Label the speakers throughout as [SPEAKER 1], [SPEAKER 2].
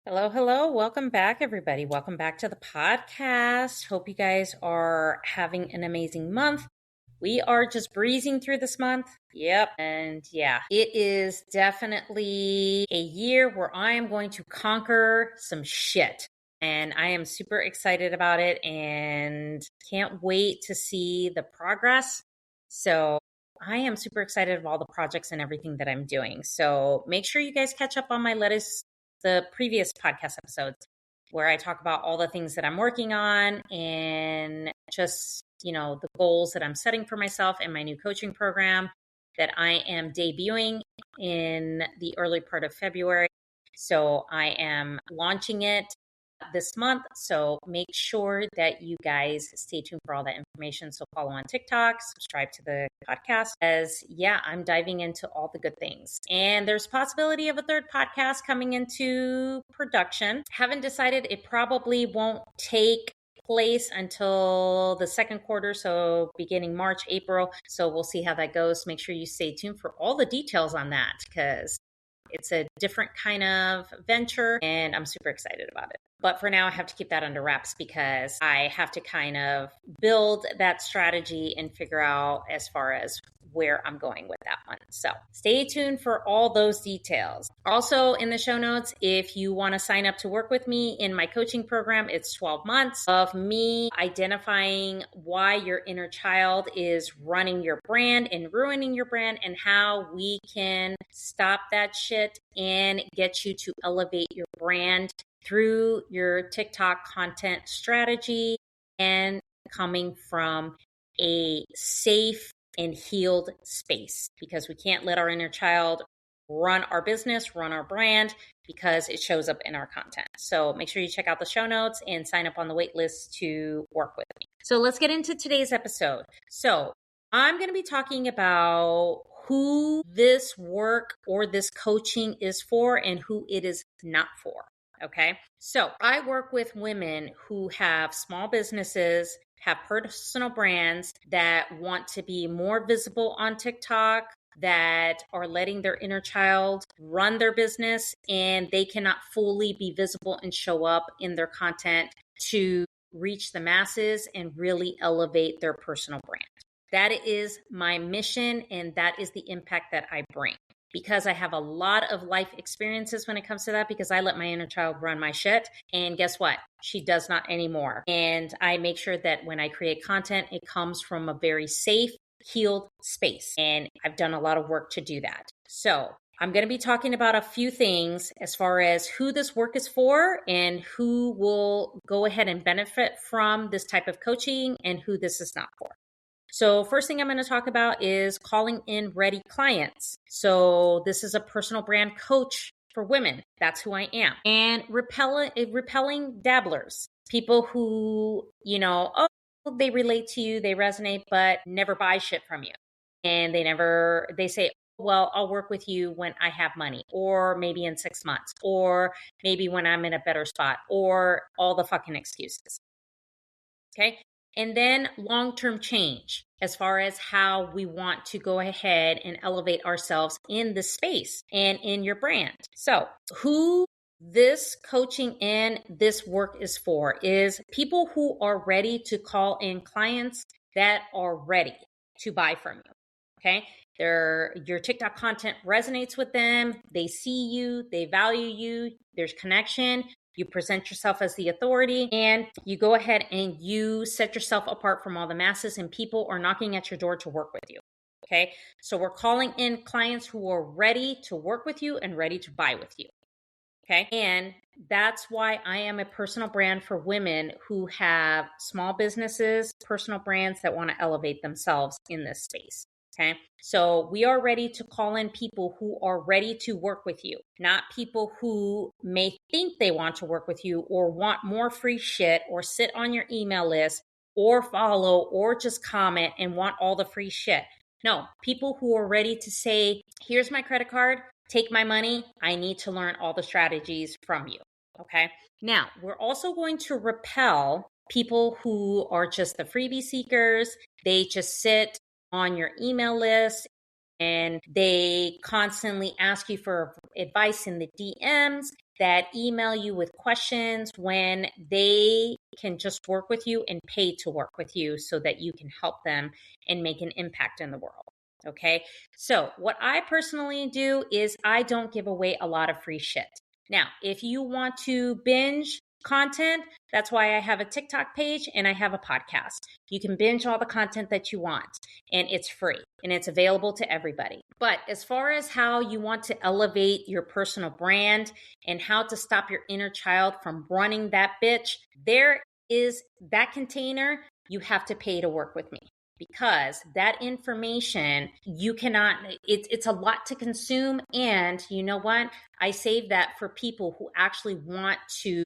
[SPEAKER 1] Hello, hello. Welcome back, everybody. Welcome back to the podcast. Hope you guys are having an amazing month. We are just breezing through this month. Yep. And yeah, it is definitely a year where I am going to conquer some shit. And I am super excited about it and can't wait to see the progress. So I am super excited of all the projects and everything that I'm doing. So make sure you guys catch up on the previous podcast episodes where I talk about all the things that I'm working on and just, the goals that I'm setting for myself in my new coaching program that I am debuting in the early part of February. So I am launching it this month. So make sure that you guys stay tuned for all that information. So follow on TikTok, subscribe to the podcast, as I'm diving into all the good things. And there's possibility of a third podcast coming into production. Haven't decided. It probably won't take place until the second quarter, so beginning March, April. So we'll see how that goes. Make sure you stay tuned for all the details on that because it's a different kind of venture and I'm super excited about it. But for now, I have to keep that under wraps because I have to kind of build that strategy and figure out as far as where I'm going with that one. So stay tuned for all those details. Also in the show notes, if you want to sign up to work with me in my coaching program, it's 12 months of me identifying why your inner child is running your brand and ruining your brand and how we can stop that shit and get you to elevate your brand through your TikTok content strategy and coming from a safe and healed space, because we can't let our inner child run our business, run our brand, because it shows up in our content. So make sure you check out the show notes and sign up on the wait list to work with me. So let's get into today's episode. So I'm going to be talking about who this work or this coaching is for and who it is not for. Okay. So I work with women who have small businesses, have personal brands that want to be more visible on TikTok, that are letting their inner child run their business, and they cannot fully be visible and show up in their content to reach the masses and really elevate their personal brand. That is my mission, and that is the impact that I bring. Because I have a lot of life experiences when it comes to that, because I let my inner child run my shit. And guess what? She does not anymore. And I make sure that when I create content, it comes from a very safe, healed space. And I've done a lot of work to do that. So I'm going to be talking about a few things as far as who this work is for and who will go ahead and benefit from this type of coaching and who this is not for. So first thing I'm going to talk about is calling in ready clients. So this is a personal brand coach for women. That's who I am. And repelling dabblers, people who, they relate to you, they resonate, but never buy shit from you. And they say, well, I'll work with you when I have money, or maybe in 6 months, or maybe when I'm in a better spot, or all the fucking excuses. Okay. And then long-term change as far as how we want to go ahead and elevate ourselves in this space and in your brand. So who this coaching and this work is for is people who are ready to call in clients that are ready to buy from you. Okay. Your TikTok content resonates with them. They see you, they value you, there's connection. You present yourself as the authority, and you go ahead and you set yourself apart from all the masses, and people are knocking at your door to work with you. Okay. So we're calling in clients who are ready to work with you and ready to buy with you. Okay. And that's why I am a personal brand for women who have small businesses, personal brands that want to elevate themselves in this space. Okay. So we are ready to call in people who are ready to work with you, not people who may think they want to work with you or want more free shit or sit on your email list or follow or just comment and want all the free shit. No, people who are ready to say, here's my credit card, take my money. I need to learn all the strategies from you. Okay. Now we're also going to repel people who are just the freebie seekers. They just sit on your email list and they constantly ask you for advice in the DMs that email you with questions when they can just work with you and pay to work with you so that you can help them and make an impact in the world. Okay. So what I personally do is I don't give away a lot of free shit. Now, if you want to binge content, that's why I have a TikTok page and I have a podcast. You can binge all the content that you want and it's free and it's available to everybody. But as far as how you want to elevate your personal brand and how to stop your inner child from running that bitch, there is that container. You have to pay to work with me. Because that information, you cannot, it's a lot to consume. And you know what? I save that for people who actually want to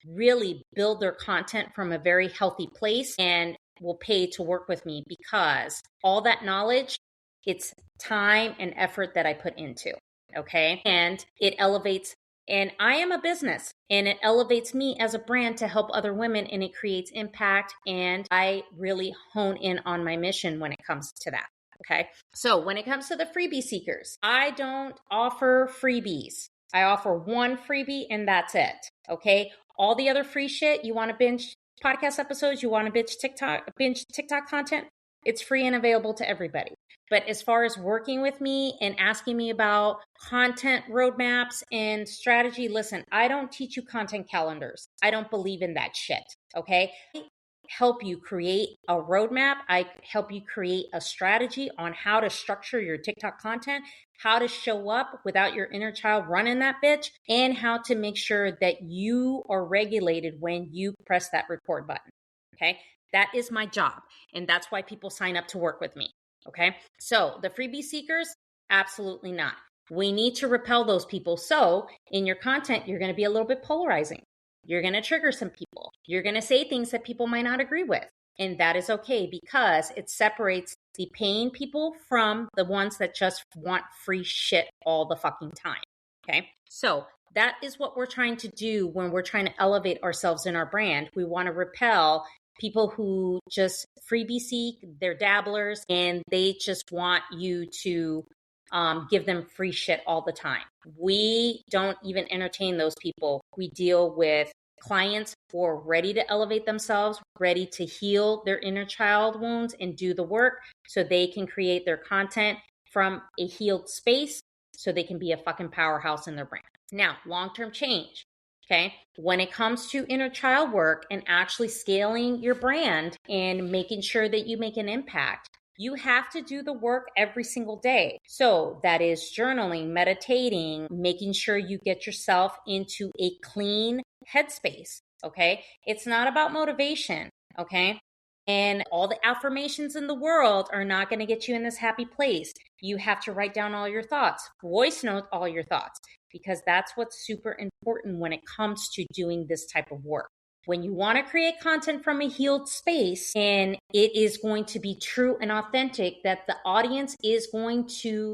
[SPEAKER 1] really build their content from a very healthy place and will pay to work with me because all that knowledge, it's time and effort that I put into. Okay. And it elevates, and I am a business and it elevates me as a brand to help other women and it creates impact. And I really hone in on my mission when it comes to that. Okay. So when it comes to the freebie seekers, I don't offer freebies. I offer one freebie and that's it. Okay. All the other free shit, you want to binge podcast episodes, you want to binge TikTok content, it's free and available to everybody. But as far as working with me and asking me about content roadmaps and strategy, listen, I don't teach you content calendars. I don't believe in that shit. Okay. I help you create a roadmap. I help you create a strategy on how to structure your TikTok content, how to show up without your inner child running that bitch, and how to make sure that you are regulated when you press that record button. Okay. That is my job. And that's why people sign up to work with me. Okay. So the freebie seekers, absolutely not. We need to repel those people. So in your content, you're going to be a little bit polarizing. You're going to trigger some people. You're going to say things that people might not agree with. And that is okay because it separates the paying people from the ones that just want free shit all the fucking time. Okay. So that is what we're trying to do when we're trying to elevate ourselves in our brand. We want to repel people who just freebie seek, they're dabblers, and they just want you to give them free shit all the time. We don't even entertain those people. We deal with clients who are ready to elevate themselves, ready to heal their inner child wounds and do the work so they can create their content from a healed space so they can be a fucking powerhouse in their brand. Now, long-term change. Okay. When it comes to inner child work and actually scaling your brand and making sure that you make an impact, you have to do the work every single day. So that is journaling, meditating, making sure you get yourself into a clean headspace. Okay. It's not about motivation. Okay. And all the affirmations in the world are not going to get you in this happy place. You have to write down all your thoughts, voice note all your thoughts, because that's what's super important when it comes to doing this type of work. When you want to create content from a healed space and it is going to be true and authentic, that the audience is going to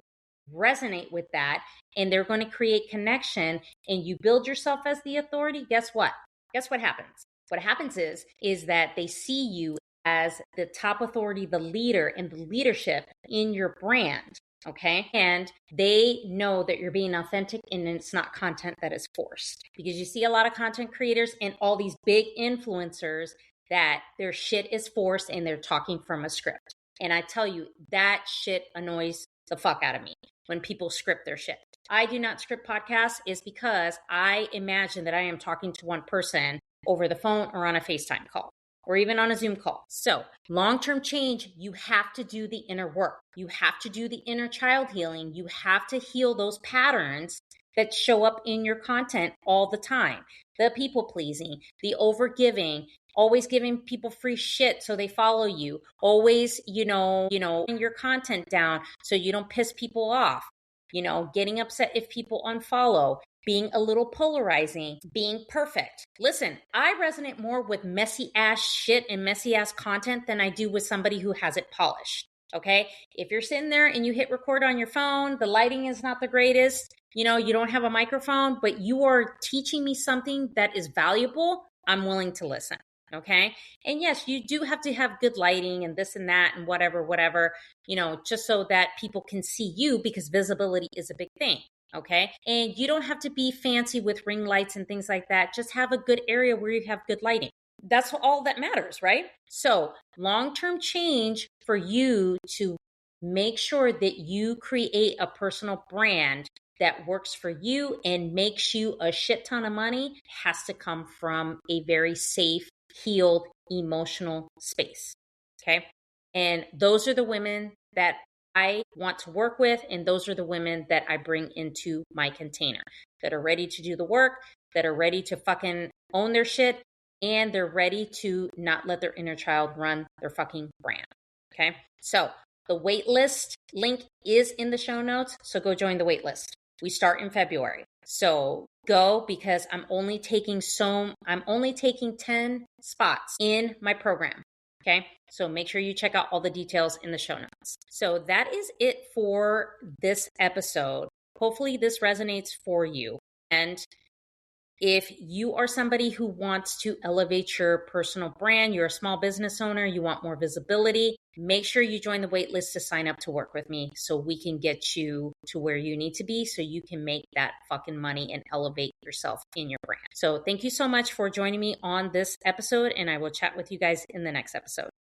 [SPEAKER 1] resonate with that and they're going to create connection and you build yourself as the authority, guess what? Guess what happens? What happens is that they see you as the top authority, the leader and the leadership in your brand. Okay. And they know that you're being authentic and it's not content that is forced. Because you see a lot of content creators and all these big influencers that their shit is forced and they're talking from a script. And I tell you, that shit annoys the fuck out of me when people script their shit. I do not script podcasts is because I imagine that I am talking to one person over the phone or on a FaceTime call, or even on a Zoom call. So long-term change, you have to do the inner work. You have to do the inner child healing. You have to heal those patterns that show up in your content all the time. The people pleasing, the over giving, always giving people free shit so they follow you. Always, bring your content down so you don't piss people off. Getting upset if people unfollow, being a little polarizing, being perfect. Listen, I resonate more with messy ass shit and messy ass content than I do with somebody who has it polished. Okay. If you're sitting there and you hit record on your phone, the lighting is not the greatest, you don't have a microphone, but you are teaching me something that is valuable, I'm willing to listen. Okay. And yes, you do have to have good lighting and this and that and whatever, just so that people can see you because visibility is a big thing. Okay. And you don't have to be fancy with ring lights and things like that. Just have a good area where you have good lighting. That's all that matters, right? So, long-term change for you to make sure that you create a personal brand that works for you and makes you a shit ton of money has to come from a very safe, healed, emotional space. Okay. And those are the women that I want to work with. And those are the women that I bring into my container that are ready to do the work, that are ready to fucking own their shit, and they're ready to not let their inner child run their fucking brand. Okay. So the wait list link is in the show notes. So go join the wait list. We start in February. So go, because I'm only taking 10 spots in my program. Okay. So make sure you check out all the details in the show notes. So that is it for this episode. Hopefully this resonates for you. And if you are somebody who wants to elevate your personal brand, you're a small business owner, you want more visibility, make sure you join the wait list to sign up to work with me so we can get you to where you need to be so you can make that fucking money and elevate yourself in your brand. So thank you so much for joining me on this episode, and I will chat with you guys in the next episode.